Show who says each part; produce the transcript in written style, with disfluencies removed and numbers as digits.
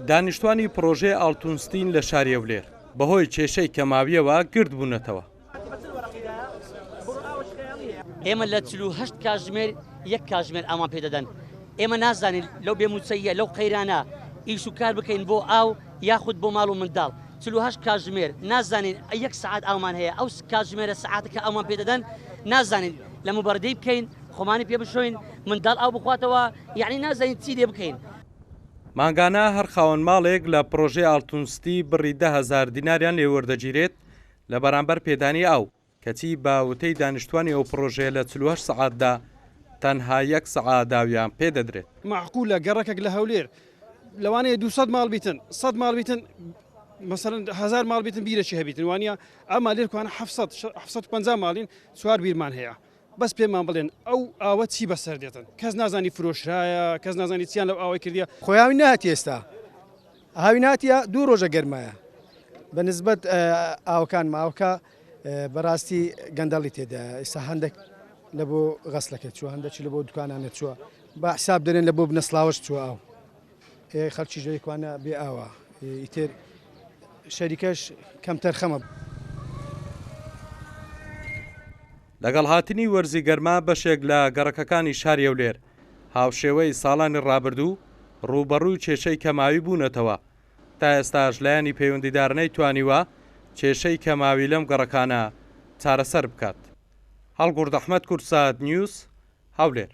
Speaker 1: دانیشتوانی پرۆژێ ئاڵتونستین لە شاری هەولێر بەهۆی کێشەی کەماویەوە گرد بوونەتەوە.
Speaker 2: ئێمە لە 48 کاتژمێر یەک کاتژمێر ئامان پێ دەدەن. ئێمە نازانین لەو بێموچەیە لەو قەیرانە ئیش و کار بکەین بۆ ئاو یاخود بۆ ماڵ و منداڵ. 48 کاتژمێر نازانین یەک سعات ئاومان هەیە، ئەو کاتژمێرە سعاتەکە ئەومان پێ دەدەن نازانین لە موبەردەی بکەین، خۆمانی پێ بشۆین، منداڵ ئاو بخواتەوە، یعنی نازانین چی لێ بکەین.
Speaker 1: مانگانە هەر خاوەن ماڵێک لە پرۆژێ ئاڵتونستی بڕی 10,000 دیناریان لێوەردەگیرێت لە بەرامبەر پێدانی ئاو، کەچی باوتەی دانیشتوانی ئەو پرۆژێ لە 48 سعاتدا تەنها 1 سعات داویان پێ دەدرێت.
Speaker 3: معقولە گەڕەکێک لە هەولێر لەوانەیە 200 ماڵ بیتن، 100 ماڵ بیتن، مثلا 1000 ماڵ بیتن بیرەکی هەبیتن، وانە ئەما لێرکوانە 750 ماڵین سوار بیرمان هەیە. بەس پێمان بڵێن ئەو ئاوە چی بەسەر دێتن، کەس نازانی فرۆشرایە، کەس نازانی چیان لەو ئاوای کردیە.
Speaker 4: خۆیاوی نهاتی ئێستا هاوی ناتیە 2 ڕۆژە گەرمایە بە نسبەت ئاوکان ماوکە بەڕاستی گەندەڵی تێدا. ئێستا هەندێک لە بۆ غەسلەکە چووە، هەندێکی لە بۆ دوکانانە چووە، بە حساب دەرێن لە بۆ بنەسلااوش چووە ئاو خەڵکی ژێکوانە بێ ئاوە ئیتر شەریکەش کەم تەرخەمە.
Speaker 1: لەگەڵ هاتنی وەرزی گەرما بەشێک لە گەڕەکەکانی شاری هەولێر هاوشێوەی ساڵانی ڕابردوو ڕوبەڕووی کێشەی کەماوی بوونەتەوە. تا ئێستاش لایەنی پەیوەندیدار نەیتوانیوە کێشەی کەماوی لەم گەڕەکانە چارەسەر بکات. هەڵگورد ئەحمەد کورسات نیوز هەولێر.